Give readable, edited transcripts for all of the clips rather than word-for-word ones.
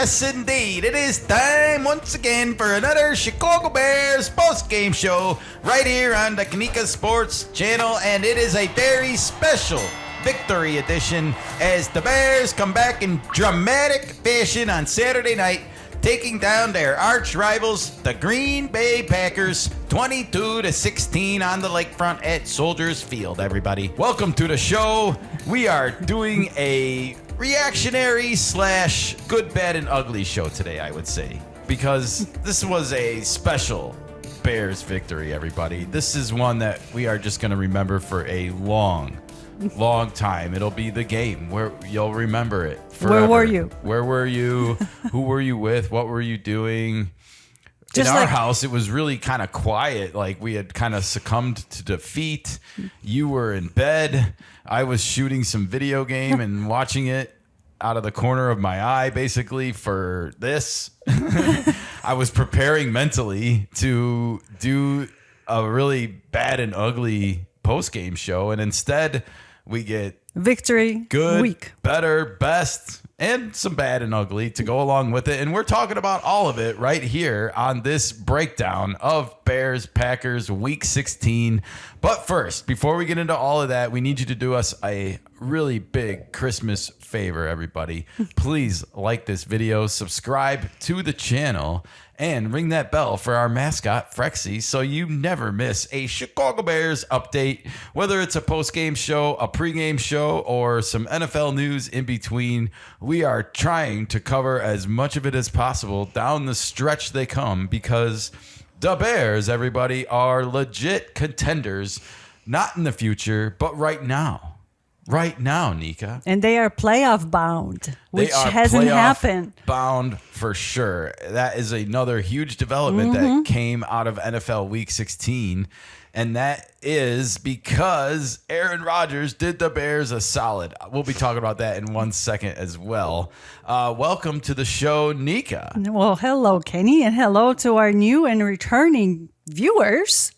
Yes, indeed. It is time once again for another Chicago Bears post-game show right here on the Kanika Sports Channel, and it is a very special victory edition as the Bears come back in dramatic fashion on Saturday night, taking down their arch rivals, the Green Bay Packers, 22-16 on the Lakefront at Soldiers Field, everybody. Welcome to the show. We are doing a reactionary / good, bad, and ugly show today, I would say, because this was a special Bears victory, everybody. This is one that we are just going to remember for a long time. It'll be the game where you'll remember it forever. Where were you? Where were you? Who were you with? What were you doing? In our house, it was really kind of quiet. Like we had kind of succumbed to defeat. You were in bed. I was shooting some video game and watching it out of the corner of my eye, basically, for this. I was preparing mentally to do a really bad and ugly post-game show, and instead we get victory, good, week, better, best, and some bad and ugly to go along with it. And we're talking about all of it right here on this breakdown of Bears Packers Week 16. But first, before we get into all of that, we need you to do us a really big Christmas favor, everybody. Please like this video, subscribe to the channel, and ring that bell for our mascot, Frexy, so you never miss a Chicago Bears update, whether it's a post-game show, a pre-game show, or some NFL news in between. We are trying to cover as much of it as possible down the stretch they come, because the Bears, everybody, are legit contenders, not in the future, but right now. Right now, Nika. And they are playoff bound, which hasn't happened. Bound for sure. That is another huge development that came out of NFL Week 16. And that is because Aaron Rodgers did the Bears a solid. We'll be talking about that in 1 second as well. Welcome to the show, Nika. Well, hello, Kenny, and hello to our new and returning viewers.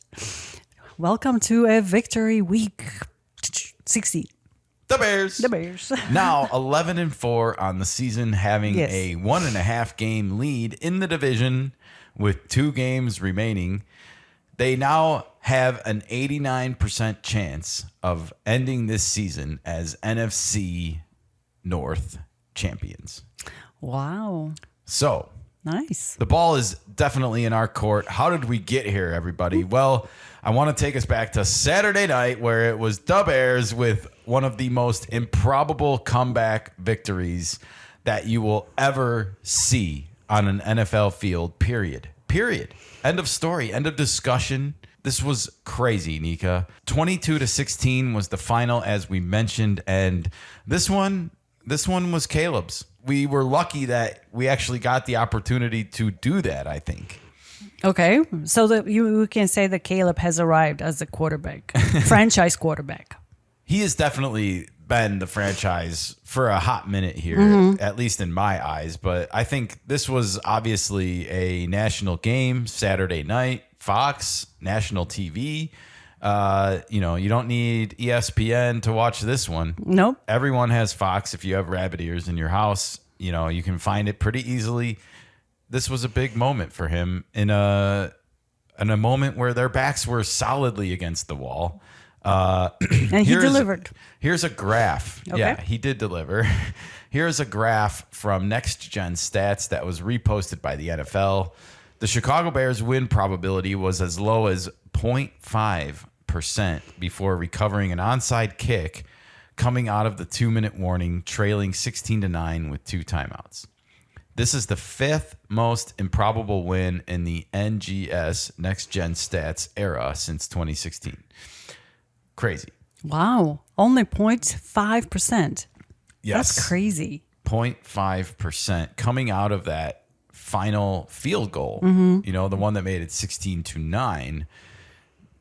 Welcome to a victory week 16. The Bears. The Bears. Now 11-4 on the season, having a 1.5 game lead in the division with 2 games remaining. They now have an 89% chance of ending this season as NFC North champions. Wow. So nice. The ball is definitely in our court. How did we get here, everybody? Well, I want to take us back to Saturday night, where it was the Bears with one of the most improbable comeback victories that you will ever see on an NFL field, period. Period. End of story. End of discussion. This was crazy, Nika. 22-16 was the final, as we mentioned, and this one was Caleb's. We were lucky that we actually got the opportunity to do that, I think. Okay, so that you can say that Caleb has arrived as a quarterback, franchise quarterback. He has definitely been the franchise for a hot minute here, at least in my eyes. But I think this was obviously a national game, Saturday night, Fox, national TV. You don't need ESPN to watch this one. Nope. Everyone has Fox. If you have rabbit ears in your house, you can find it pretty easily. This was a big moment for him in a moment where their backs were solidly against the wall. And he delivered. Here's a graph. Okay. Yeah, he did deliver. Here's a graph from Next Gen Stats that was reposted by the NFL. The Chicago Bears win probability was as low as 0.5% before recovering an onside kick coming out of the 2-minute warning, trailing 16-9 with 2 timeouts. This is the 5th most improbable win in the NGS Next Gen Stats era since 2016. Crazy. Wow. Only 0.5%. Yes. That's crazy. 0.5% coming out of that final field goal. The one that made it 16-9.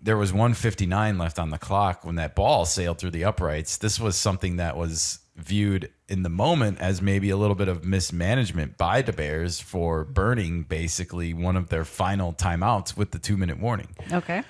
There was 1:59 left on the clock when that ball sailed through the uprights. This was something that was viewed in the moment as maybe a little bit of mismanagement by the Bears for burning basically one of their final timeouts with the 2-minute warning. Okay.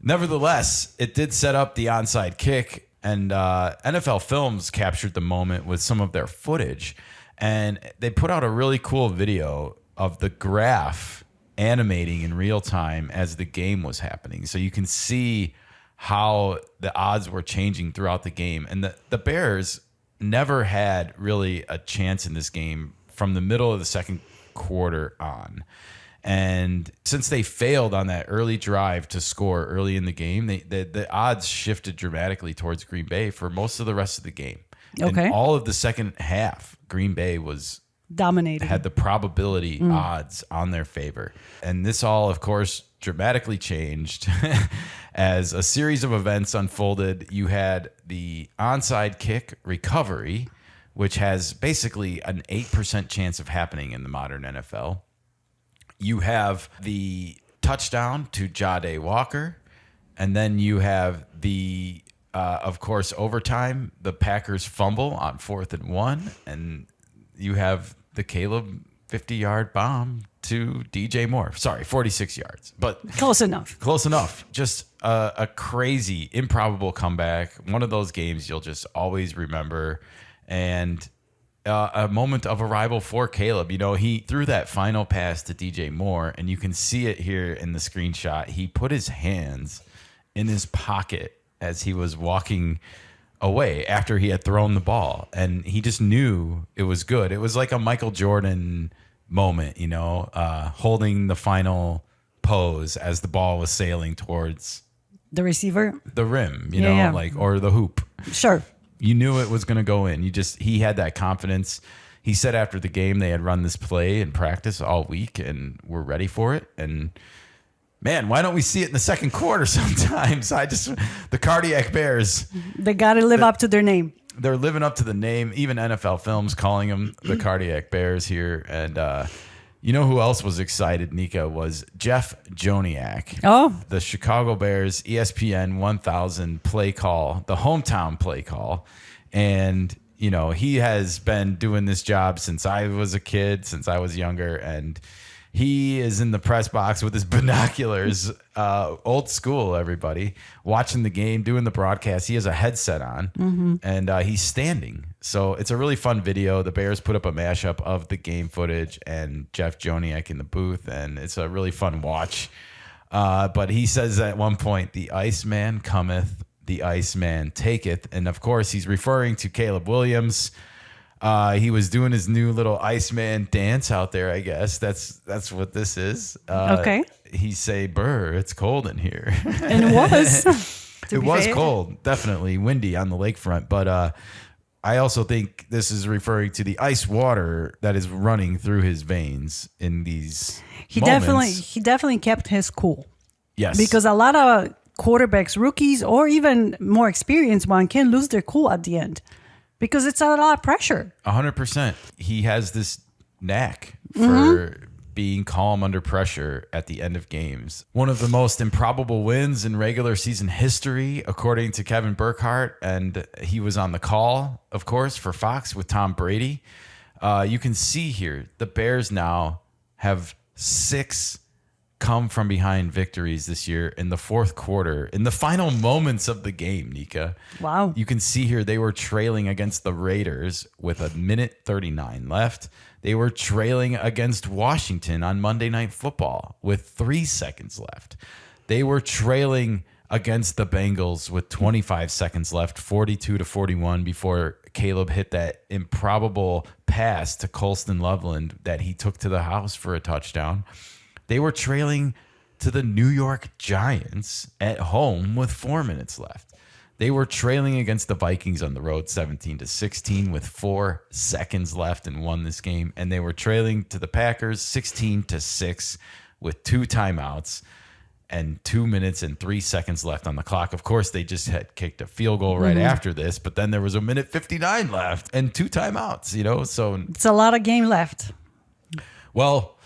Nevertheless, it did set up the onside kick, and NFL Films captured the moment with some of their footage. And they put out a really cool video of the graph animating in real time as the game was happening. So you can see how the odds were changing throughout the game. And the Bears never had really a chance in this game from the middle of the second quarter on. And since they failed on that early drive to score early in the game, the odds shifted dramatically towards Green Bay for most of the rest of the game. Okay. And all of the second half, Green Bay was dominating, had the probability odds on their favor. And this all, of course, dramatically changed as a series of events unfolded. You had the onside kick recovery, which has basically an 8% chance of happening in the modern NFL. You have the touchdown to Jahdae Walker, and then you have the, of course, overtime, the Packers fumble on 4th and 1, and you have the Caleb 50-yard bomb to DJ Moore. Sorry, 46 yards, but close enough. Close enough. Just a crazy, improbable comeback. One of those games you'll just always remember, and a moment of arrival for Caleb. You know, he threw that final pass to DJ Moore, and you can see it here in the screenshot. He put his hands in his pocket as he was walking away after he had thrown the ball, and he just knew it was good. It was like a Michael Jordan moment, you know, holding the final pose as the ball was sailing towards the receiver, the rim, you know, like, or the hoop. Sure. You knew it was going to go in. He had that confidence. He said after the game they had run this play in practice all week and were ready for it. And man, why don't we see it in the second quarter sometimes? The cardiac Bears. They got to live up to their name. They're living up to the name. Even NFL Films calling them the cardiac Bears here. And you know who else was excited, Nika, was Jeff Joniak. Oh. The Chicago Bears ESPN 1000 play call, the hometown play call. And, you know, he has been doing this job since I was a kid, since I was younger. And he is in the press box with his binoculars, old school, everybody, watching the game, doing the broadcast. He has a headset on, and he's standing. So it's a really fun video. The Bears put up a mashup of the game footage and Jeff Joniak in the booth, and it's a really fun watch. But he says at one point, "The Iceman cometh, the Iceman taketh." And, of course, he's referring to Caleb Williams. He was doing his new little Iceman dance out there, I guess. That's what this is. Okay. He say, "Brr, it's cold in here." And it was. It was cold, definitely windy on the lakefront. But I also think this is referring to the ice water that is running through his veins in these moments. He definitely kept his cool. Yes. Because a lot of quarterbacks, rookies, or even more experienced one can lose their cool at the end. Because it's a lot of pressure. 100%. He has this knack for being calm under pressure at the end of games. One of the most improbable wins in regular season history, according to Kevin Burkhardt. And he was on the call, of course, for Fox with Tom Brady. You can see here, the Bears now have 6 come from behind victories this year in the fourth quarter, in the final moments of the game, Nika. Wow. You can see here they were trailing against the Raiders with 1:39 left. They were trailing against Washington on Monday Night Football with 3 seconds left. They were trailing against the Bengals with 25 seconds left, 42-41, before Caleb hit that improbable pass to Colston Loveland that he took to the house for a touchdown. They were trailing to the New York Giants at home with 4 minutes left. They were trailing against the Vikings on the road 17-16 with 4 seconds left and won this game. And they were trailing to the Packers 16-6 with 2 timeouts and 2 minutes and 3 seconds left on the clock. Of course, they just had kicked a field goal right after this, but then there was 1:59 left and 2 timeouts, you know, so it's a lot of game left. Well,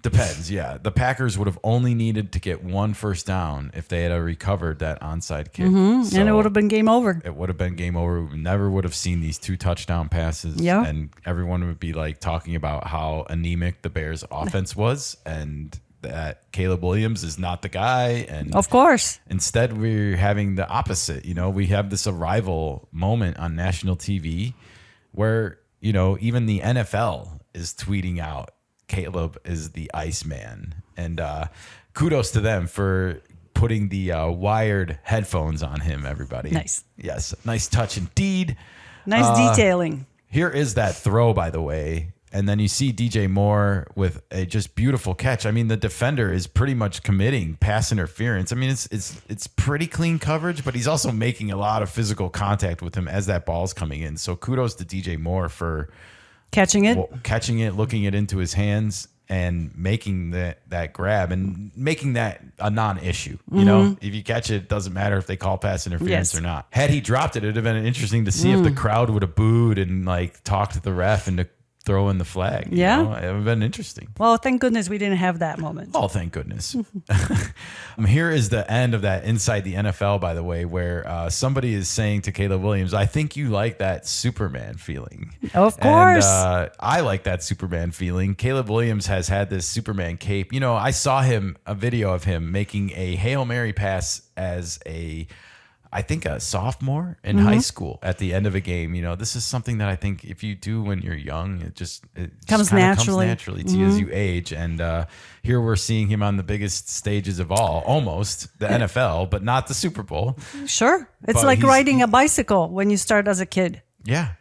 depends, yeah. The Packers would have only needed to get 1 first down if they had recovered that onside kick. So and it would have been game over. It would have been game over. We never would have seen these 2 touchdown passes. Yeah. And everyone would be like talking about how anemic the Bears offense was and that Caleb Williams is not the guy. And of course. Instead, we're having the opposite. You know, we have this arrival moment on national TV where even the NFL is tweeting out Caleb is the Iceman. And kudos to them for putting the wired headphones on him, everybody. Nice. Yes, nice touch indeed. Nice detailing. Here is that throw, by the way. And then you see DJ Moore with a just beautiful catch. I mean, the defender is pretty much committing pass interference. I mean, it's pretty clean coverage, but he's also making a lot of physical contact with him as that ball's coming in. So kudos to DJ Moore for catching it, looking it into his hands, and making that grab and making that a non-issue. If you catch it, it doesn't matter if they call pass interference or not. Had he dropped it, it'd have been interesting to see if the crowd would have booed and like talked to the ref and to throw in the flag. Yeah. It would have been interesting. Well, thank goodness we didn't have that moment. Oh, thank goodness. Here is the end of that Inside the NFL, by the way, where somebody is saying to Caleb Williams, I think you like that Superman feeling. Of course. And, I like that Superman feeling. Caleb Williams has had this Superman cape. I saw a video of him making a Hail Mary pass as I think a sophomore in high school at the end of a game. This is something that I think if you do when you're young, it just comes naturally to you as you age. And here we're seeing him on the biggest stages of all, almost the NFL, but not the Super Bowl. Sure. It's like riding a bicycle when you start as a kid. Yeah,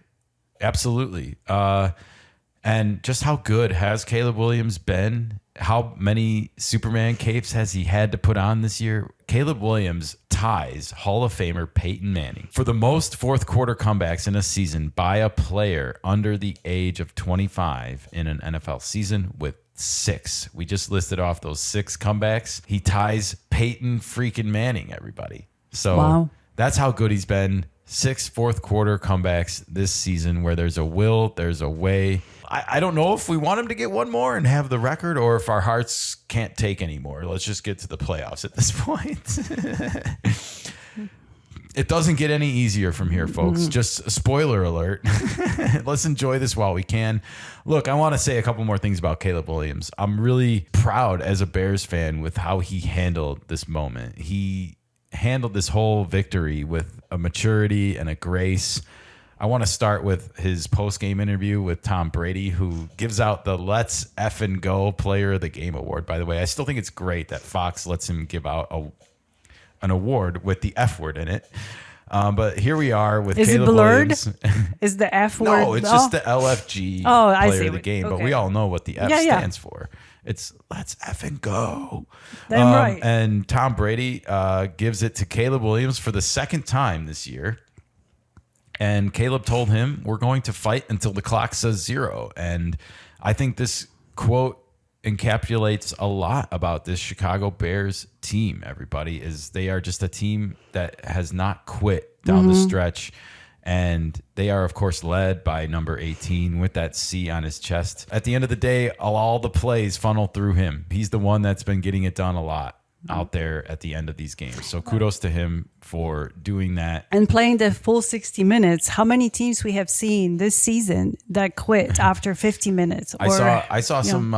absolutely. And just how good has Caleb Williams been? How many Superman capes has he had to put on this year? Caleb Williams ties Hall of Famer Peyton Manning for the most fourth quarter comebacks in a season by a player under the age of 25 in an NFL season with 6. We just listed off those 6 comebacks. He ties Peyton freaking Manning, everybody. So That's how good he's been. 6 fourth quarter comebacks this season where there's a will, there's a way. I don't know if we want him to get one more and have the record or if our hearts can't take anymore. Let's just get to the playoffs at this point. It doesn't get any easier from here, folks. Just a spoiler alert. Let's enjoy this while we can. Look, I want to say a couple more things about Caleb Williams. I'm really proud as a Bears fan with how he handled this moment. He handled this whole victory with a maturity and a grace. I want to start with his post-game interview with Tom Brady, who gives out the Let's Effing Go Player of the Game award. By the way, I still think it's great that Fox lets him give out an award with the F word in it. But here we are with Caleb Williams. Is the F word? No, it's just the LFG Player of the Game. Okay. But we all know what the F stands for. It's Let's Effing Go. Damn right. And Tom Brady gives it to Caleb Williams for the second time this year. And Caleb told him, we're going to fight until the clock says 0. And I think this quote encapsulates a lot about this Chicago Bears team, everybody, is they are just a team that has not quit down the stretch. And they are, of course, led by number 18 with that C on his chest. At the end of the day, all the plays funnel through him. He's the one that's been getting it done a lot out there at the end of these games. So kudos to him for doing that. And playing the full 60 minutes. How many teams we have seen this season that quit after 50 minutes? I saw some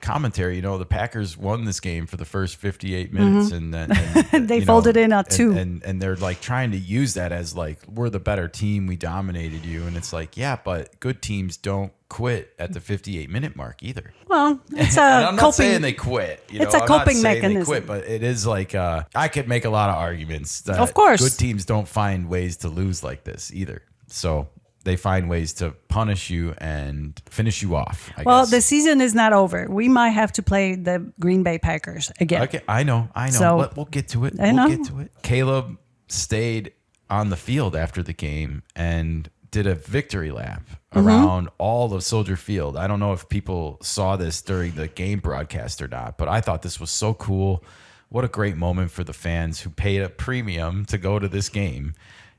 commentary. The Packers won this game for the first 58 minutes. And then they folded in at 2. And they're like trying to use that as like, we're the better team. We dominated you. And it's like, yeah, but good teams don't quit at the 58-minute mark either. Well, it's a I'm not saying they quit. It's a coping mechanism. They quit, but it is like I could make a lot of arguments that of course good teams don't find ways to lose like this either. So they find ways to punish you and finish you off. I guess. The season is not over. We might have to play the Green Bay Packers again. Okay, I know. So, we'll get to it. We'll get to it. Caleb stayed on the field after the game and did a victory lap around all of Soldier Field. I don't know if people saw this during the game broadcast or not, but I thought this was so cool. What a great moment for the fans who paid a premium to go to this game.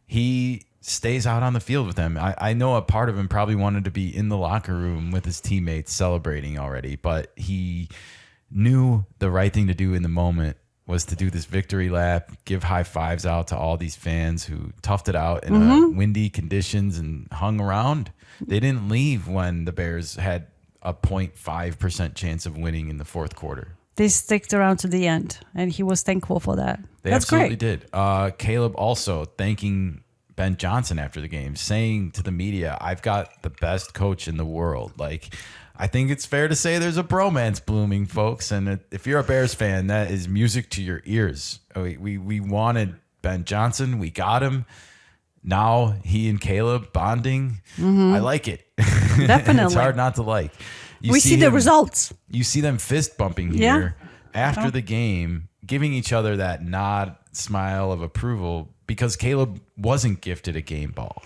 He stays out on the field with them. I know a part of him probably wanted to be in the locker room with his teammates celebrating already, but he knew the right thing to do in the moment was to do this victory lap, give high fives out to all these fans who toughed it out in windy conditions and hung around. They didn't leave when the Bears had a 0.5% chance of winning in the fourth quarter. They sticked around to the end, and he was thankful for that. They absolutely did. Caleb also thanking Ben Johnson after the game, saying to the media, "I've got the best coach in the world." Like, I think it's fair to say there's a bromance blooming, folks. And if you're a Bears fan, that is music to your ears. We wanted Ben Johnson. We got him. Now he and Caleb bonding. I like it. Definitely. It's hard not to like. We see the results. You see them fist bumping here after the game, giving each other that nod, smile of approval because Caleb wasn't gifted a game ball.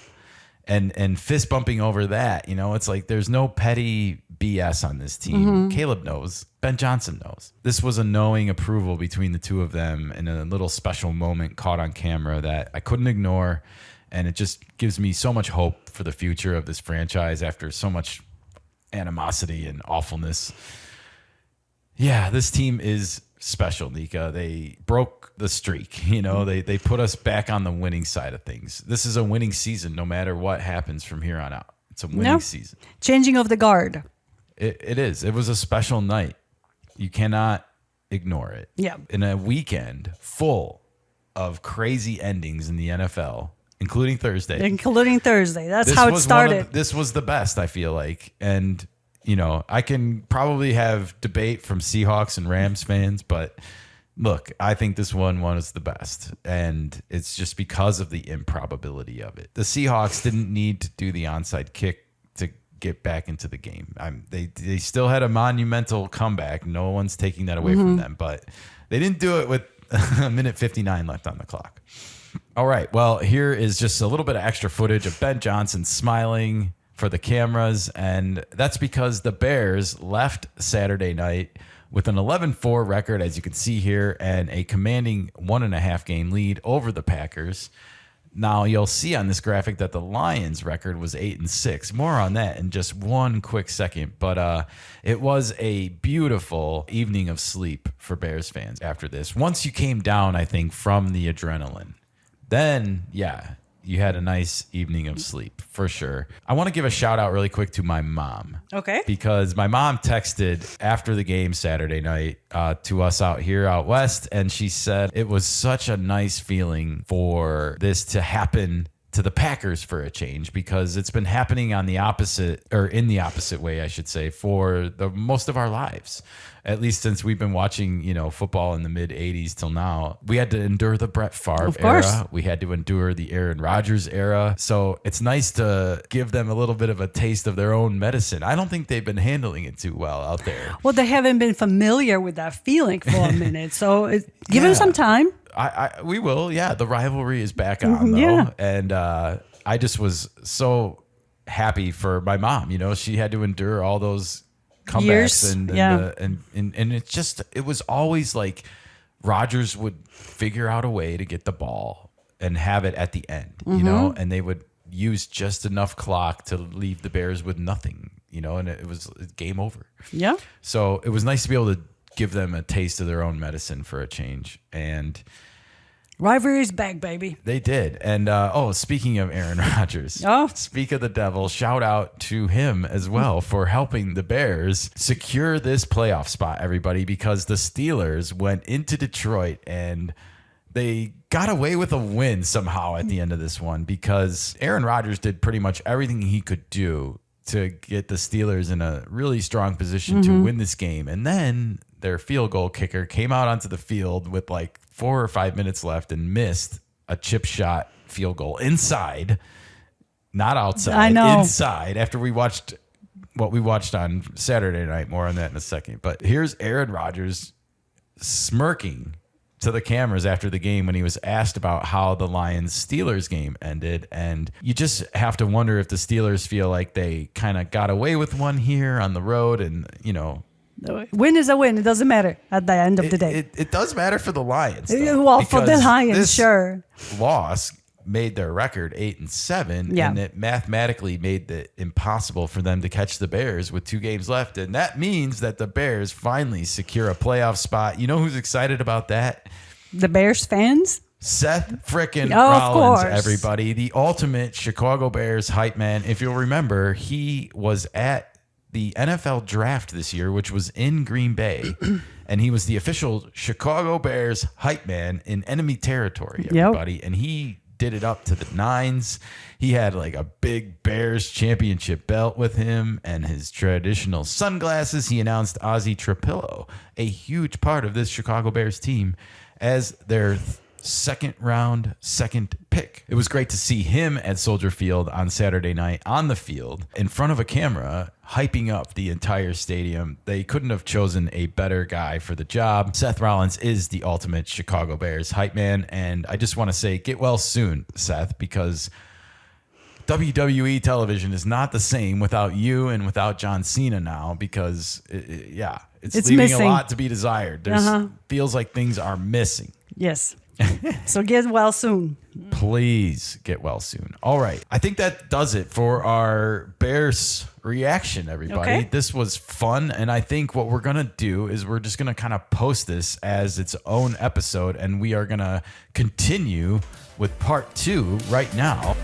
And fist bumping over that, it's like there's no petty BS on this team. Caleb knows. Ben Johnson knows. This was a knowing approval between the two of them in a little special moment caught on camera that I couldn't ignore. And it just gives me so much hope for the future of this franchise after so much animosity and awfulness. Yeah, this team is special, Nika. They broke the streak. They put us back on the winning side of things. This is a winning season no matter what happens from here on out. It's a winning season. Changing of the guard. It is. It was a special night. You cannot ignore it. Yeah. In a weekend full of crazy endings in the NFL, including Thursday. That's how it started. This was the best, I feel like. And, I can probably have debate from Seahawks and Rams fans, but look, I think this one was the best. And it's just because of the improbability of it. The Seahawks didn't need to do the onside kick to get back into the game. They still had a monumental comeback. No one's taking that away from them, but they didn't do it with a minute 59 left on the clock. All right. Well, here is just a little bit of extra footage of Ben Johnson smiling for the cameras. And that's because the Bears left Saturday night with an 11-4 record, as you can see here, and a commanding 1.5 game lead over the Packers. Now, you'll see on this graphic that the Lions record was 8-6. More on that in just one quick second. But it was a beautiful evening of sleep for Bears fans after this. Once you came down, I think, from the adrenaline, then, you had a nice evening of sleep for sure. I want to give a shout out really quick to my mom. Okay. Because my mom texted after the game Saturday night to us out here out west, and she said it was such a nice feeling for this to happen to the Packers for a change, because it's been happening on the opposite, or in the opposite way, I should say, for the most of our lives. At least since we've been watching, football in the mid 80s till now. We had to endure the Brett Favre era. We had to endure the Aaron Rodgers era. So it's nice to give them a little bit of a taste of their own medicine. I don't think they've been handling it too well out there. Well, they haven't been familiar with that feeling for a minute. So give them some time. We will. Yeah. The rivalry is back on, though. Yeah. And I just was so happy for my mom. She had to endure all those comebacks and it was always like Rodgers would figure out a way to get the ball and have it at the end, and they would use just enough clock to leave the Bears with nothing, and it was game over. Yeah. So it was nice to be able to give them a taste of their own medicine for a change. And rivalry is back, baby. They did. And, speaking of Aaron Rodgers, speak of the devil, shout out to him as well for helping the Bears secure this playoff spot, everybody, because the Steelers went into Detroit and they got away with a win somehow at the end of this one, because Aaron Rodgers did pretty much everything he could do to get the Steelers in a really strong position to win this game. And then their field goal kicker came out onto the field with like 4 or 5 minutes left and missed a chip shot field goal inside, not outside. I know. Inside, after we watched what we watched on Saturday night. More on that in a second. But here's Aaron Rodgers smirking to the cameras after the game when he was asked about how the Lions-Steelers game ended. And you just have to wonder if the Steelers feel like they kind of got away with one here on the road. And, win is a win. It doesn't matter at the end of the day. It does matter for the Lions, though, well, for the Lions, sure. Loss made their record 8-7, and it mathematically made it impossible for them to catch the Bears with 2 games left. And that means that the Bears finally secure a playoff spot. You know who's excited about that? The Bears fans? Seth frickin' Rollins, of course. Everybody. The ultimate Chicago Bears hype man. If you'll remember, he was at the NFL draft this year, which was in Green Bay, and he was the official Chicago Bears hype man in enemy territory, everybody. And he did it up to the nines. He had like a big Bears championship belt with him and his traditional sunglasses. He announced Ozzie Trapillo, a huge part of this Chicago Bears team, as their second pick. It was great to see him at Soldier Field on Saturday night on the field in front of a camera, hyping up the entire stadium. They couldn't have chosen a better guy for the job. Seth Rollins is the ultimate Chicago Bears hype man, and I just want to say get well soon, Seth, because WWE television is not the same without you and without John Cena now, because it's leaving missing. a lot to be desired. There's feels like things are missing. Yes. So get well soon. Please get well soon. All right. I think that does it for our Bears reaction, everybody. Okay. This was fun. And I think what we're going to do is we're just going to kind of post this as its own episode. And we are going to continue with part 2 right now.